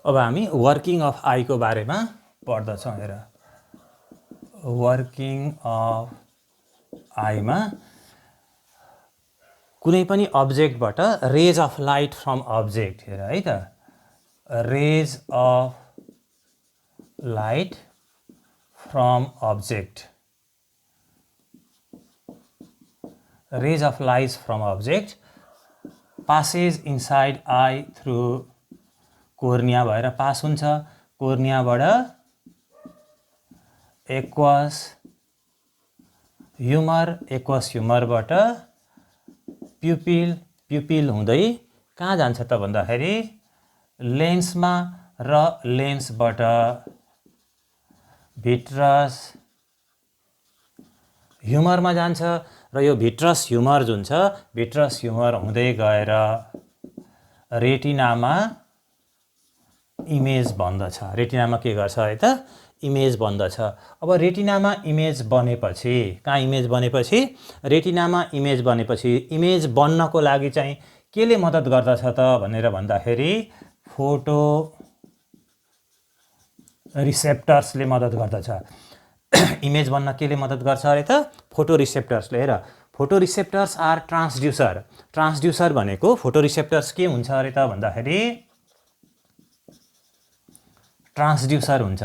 अब हामी working of आईको बारेमा पढ्दछौँ। हेर, वर्किङ अफ आईमा कुनै पनि अब्जेक्टबाट rays of light from object, हेर है त, rays of light from object, rays of light from object passes inside eye through cornea भएर पास हुन्छ, कोर्नियाबाट एक्वस ह्युमर, एक्वस ह्युमरबाट प्युपिल, प्युपिल हुँदै कहाँ जान्छ त भन्दाखेरि लेन्समा, र लेन्सबाट भिट्रस ह्युमरमा जान्छ, र यो भिट्रस ह्युमर जुन छ, भिट्रस ह्युमर हुँदै गएर रेटिनामा इमेज बन्दछ। रेटिनामा के गर्छ है त, इमेज बन्दछ। अब रेटिनामा इमेज बनेपछि, कहाँ इमेज बनेपछि, रेटिनामा इमेज बनेपछि इमेज बन्नको लागि चाहिँ केले मद्दत गर्दछ त भनेर भन्दाखेरि फोटो रिसेप्टर्सले मद्दत गर्दछ। इमेज बन्न केले मद्दत गर्छ अरे त, फोटो रिसेप्टर्सले। हेर, photo receptors are transducer. Transducer भनेको फोटो रिसेप्टर्स के हुन्छ अरे त भन्दाखेरि ट्रान्सड्युसर हुन्छ।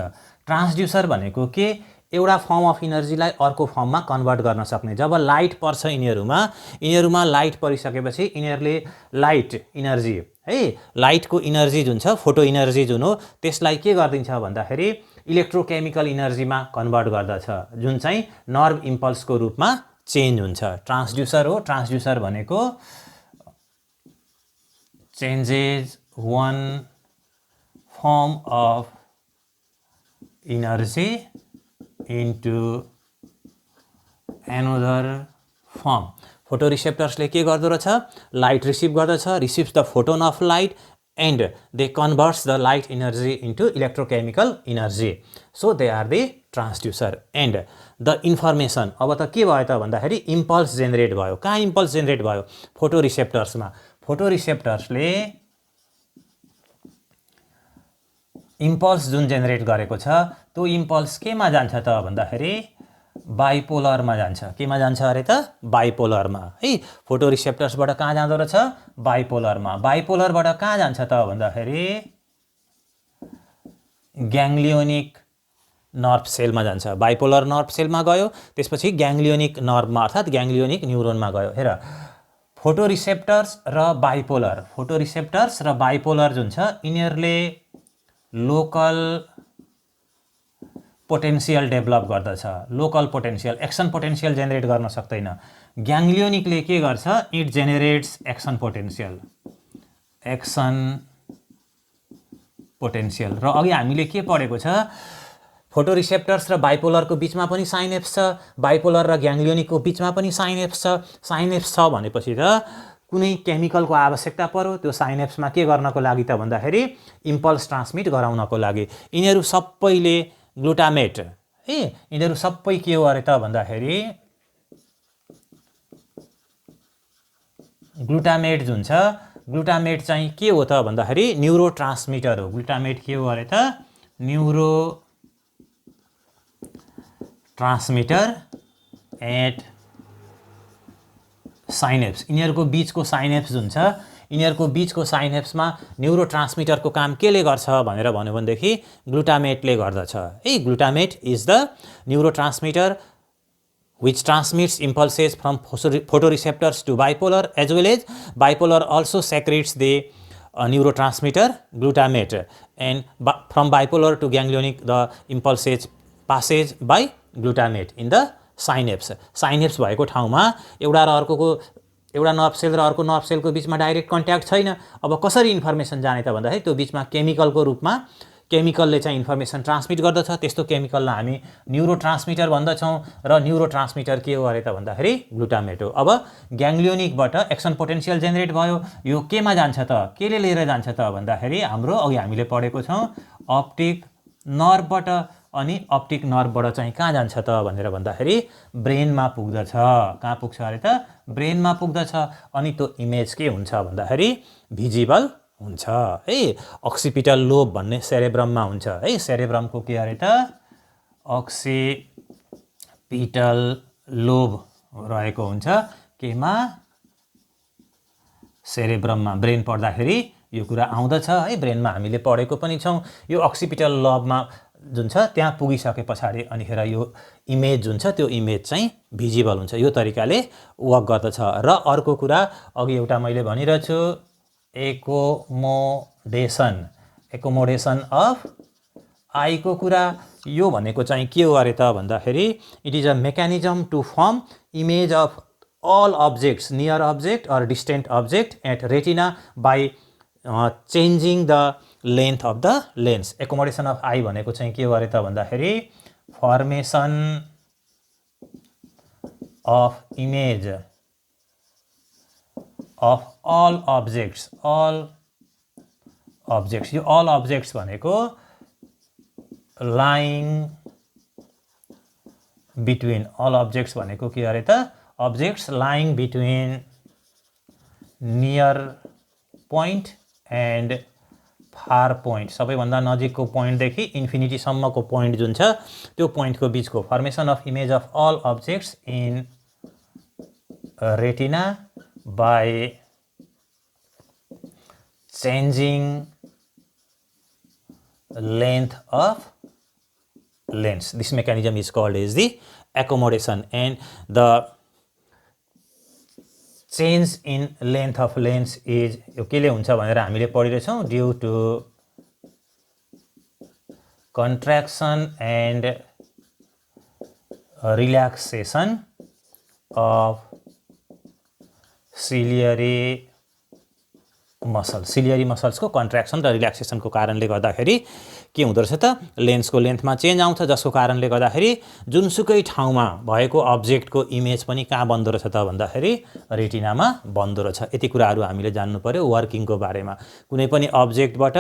ट्रान्सड्युसर भनेको के, एउटा फर्म अफ इनर्जीलाई अर्को फर्ममा कन्भर्ट गर्न सक्ने। जब लाइट पर्छ यिनीहरूमा लाइट परिसकेपछि यिनीहरूले लाइट इनर्जी है, लाइटको इनर्जी जुन छ, फोटो इनर्जी जुन हो, त्यसलाई के गरिदिन्छ भन्दाखेरि इलेक्ट्रोकेमिकल इनर्जीमा कन्भर्ट गर्दछ, जुन चाहिँ नर्भ इम्पल्सको रूपमा चेन्ज हुन्छ। ट्रान्सड्युसर हो। ट्रान्सड्युसर भनेको changes one form of energy into another form. फोटो रिसेप्टर्सले के गर्दो रहेछ, लाइट रिसिभ गर्दछ, receives the photon of light and they converts the light energy into electrochemical energy, so they are the transducer. And the information, अब त के भयो त भन्दाखेरि इम्पल्स जेनेरेट भयो। कहाँ इम्पल्स जेनेरेट भयो, फोटो रिसेप्टर्समा। फोटो रिसेप्टर्सले इम्पल्स जुन जेनेरेट गरेको छ त्यो इम्पल्स केमा जान्छ त भन्दाखेरि बाइपोलरमा जान्छ। केमा जान्छ अरे त, बाइपोलरमा है। फोटो रिसेप्टर्सबाट कहाँ जाँदो रहेछ, बाइपोलरमा। बाइपोलरबाट कहाँ जान्छ त भन्दाखेरि ग्याङ्ग्लियोनिक नर्भ सेलमा जान्छ। बाइपोलर नर्भ सेलमा गयो, त्यसपछि ग्याङ्ग्लियोनिक नर्भमा अर्थात् ग्याङ्ग्लियोनिक न्युरोनमा गयो। हेर, फोटो रिसेप्टर्स र बाइपोलर, फोटो रिसेप्टर्स र बाइपोलर जुन छ, यिनीहरूले लोकल पोटेन्सियल डेभलप गर्दछ। Local potential, action potential generate गर्न सक्दैन। ग्याङ्ग्लियोनिकले के गर्छ, it generates action potential, action potential. र अघि हामीले के पढेको छ, फोटो रिसेप्टर्स र बाइपोलरको बिचमा पनि साइनेप्स छ, बाइपोलर र ग्याङ्ग्लियोनिकको बिचमा पनि साइनेप्स छ। साइनेप्स छ भनेपछि त कुनै केमिकलको आवश्यकता पर्यो, त्यो साइनेप्समा के गर्नको लागि त भन्दाखेरि इम्पल्स ट्रान्समिट गराउनको लागि। यिनीहरू सबैले ग्लुटामेट है, यिनीहरू सबै के हो अरे त भन्दाखेरि ग्लुटामेट जुन छ, ग्लुटामेट चाहिँ के हो त भन्दाखेरि न्युरोट्रान्समिटर हो। ग्लुटामेट के हो अरे त, न्युरो ट्रान्समिटर एट साइनेप्स। यिनीहरूको बिचको साइनेप्स जुन छ, यिनीहरूको बिचको साइनेप्समा न्युरोट्रान्समिटरको काम केले गर्छ भनेर भन्यो भनेदेखि ग्लुटामेटले गर्दछ है। Glutamate is the neurotransmitter which transmits impulses from photoreceptors to bipolar, as well as bipolar also secretes the neurotransmitter glutamate, and from bipolar to ganglionic the impulses passes by glutamate in the synapse. synapse भएको ठाउँमा एउटा र अर्कोको, एउटा nerve sale र अर्को nerve सेलको बिचमा direct contact छैन। अब कसरी इन्फर्मेसन जाने त भन्दाखेरि त्यो बिचमा केमिकलको रूपमा, केमिकलले चाहिँ इन्फर्मेसन ट्रान्समिट गर्दछ। त्यस्तो केमिकललाई हामी न्युरोट्रान्समिटर भन्दछौँ, र न्युरोट्रान्समिटर के हो अरे त भन्दाखेरि ग्लुटामेट हो। अब ग्याङ्ग्लियोनिकबाट एक्सन पोटेन्सियल जेनेरेट भयो, यो केमा जान्छ त, केले लिएर जान्छ त भन्दाखेरि हाम्रो अघि हामीले पढेको छौँ अप्टिक नर्भबाट, अनि अप्टिक नर्भबाट चाहिँ कहाँ जान्छ त भनेर भन्दाखेरि ब्रेनमा पुग्दछ। कहाँ पुग्छ अरे त, ब्रेनमा पुग्दछ। अनि त्यो इमेज के हुन्छ भन्दाखेरि भिजिबल हुन्छ है। अक्सिपिटल लोब भन्ने सेरेब्रममा हुन्छ है। सेरेब्रमको के अरे त अक्सिपिटल लोब रहेको हुन्छ केमा सेरेब्रममा। ब्रेन पढ्दाखेरि यो कुरा आउँदछ है, ब्रेनमा हामीले पढेको पनि छौँ। यो अक्सिपिटल लोबमा जुन छ त्यहाँ पुगिसके पछाडि अनिखेर यो इमेज जुन छ त्यो इमेज चाहिँ भिजिबल हुन्छ। यो तरिकाले वर्क गर्दछ। र अर्को कुरा अघि एउटा मैले भनिरहेको छु एकोमोडेसन अफ आईको कुरा। यो भनेको चाहिँ के हो अरे त भन्दाखेरि it is a mechanism to form image of all objects, near object or distant object at retina by changing the length of the lens. Accommodation of eye भनेको चाहिँ के हो अरे त भन्दाखेरि formation of image of all objects, यो all objects भनेको lying between, all objects भनेको के अरे त objects lying between near point and far point, सबैभन्दा नजिकको पोइन्टदेखि इन्फिनिटीसम्मको पोइन्ट जुन छ त्यो पोइन्टको बीचको formation of image of all objects in retina by changing length of lens. This mechanism is called as the accommodation, and the change in length of lens is यो केले हुन्छ भनेर हामीले पढिरहेछौँ due to contraction and relaxation of ciliary muscles. Ciliary मसल्सको contraction र रिल्याक्सेसनको कारणले गर्दाखेरि के हुँदो रहेछ त लेन्सको लेन्थमा चेन्ज आउँछ, जसको कारणले गर्दाखेरि जुनसुकै ठाउँमा भएको अब्जेक्टको इमेज पनि कहाँ बन्दो रहेछ त भन्दाखेरि रेटिनामा बन्दो रहेछ. यति कुराहरू हामीले जान्नु पर्यो वर्किङको बारेमा. कुनै पनि अब्जेक्टबाट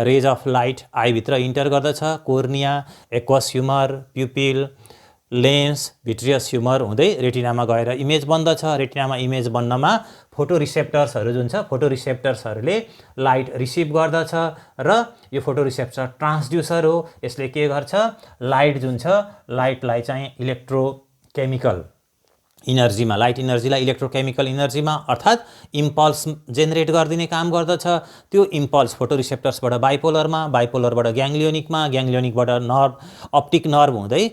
रेज अफ लाइट आईभित्र इन्टर गर्दछ, cornea, aqueous humour, pupil, lens, vitreous humour हुँदै रेटिनामा गएर इमेज बन्दछ. रेटिनामा इमेज बन्नमा फोटोरिसेप्टर्सहरू जुन छ फोटोरिसेप्टर्सहरूले लाइट रिसिभ गर्दछ र यो फोटोरिसेप्टर ट्रान्सड्युसर हो. यसले के गर्छ लाइट जुन छ लाइटलाई चाहिँ इलेक्ट्रोकेमिकल इनर्जीमा, लाइट इनर्जीलाई इलेक्ट्रोकेमिकल इनर्जीमा अर्थात् इम्पल्स जेनेरेट गरिदिने काम गर्दछ. त्यो इम्पल्स फोटोरिसेप्टर्सबाट बाइपोलरमा, बाइपोलरबाट ग्याङ्ग्लियोनिकमा, ग्याङ्ग्लियोनिकबाट नर्भ अप्टिक नर्भ हुँदै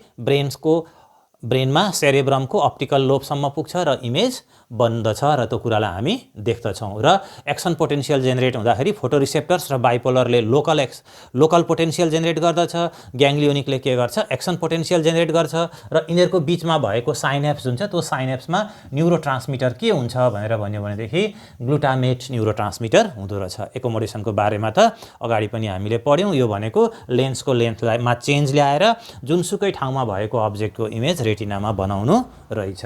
ब्रेनमा सेरेब्रमको अप्टिकल लोबसम्म पुग्छ र इमेज बन्दछ र त्यो कुरालाई हामी देख्दछौँ. र एक्सन पोटेन्सियल जेनेरेट हुँदाखेरि फोटोरिसेप्टर्स र बाइपोलरले लोकल पोटेन्सियल जेनेरेट गर्दछ, ग्याङ्ग्लियोनिकले के गर्छ एक्सन पोटेन्सियल जेनेरेट गर्छ र यिनीहरूको बिचमा भएको साइनेप्स जुन छ त्यो साइनेप्समा न्युरोट्रान्समिटर के हुन्छ भनेर भन्यो भनेदेखि ग्लुटामेट न्युरोट्रान्समिटर हुँदो रहेछ. एकोमोडेसनको बारेमा त अगाडि पनि हामीले पढ्यौँ. यो भनेको लेन्सको लेन्थमा चेन्ज ल्याएर जुनसुकै ठाउँमा भएको अब्जेक्टको इमेज रेटिनामा बनाउनु रहेछ.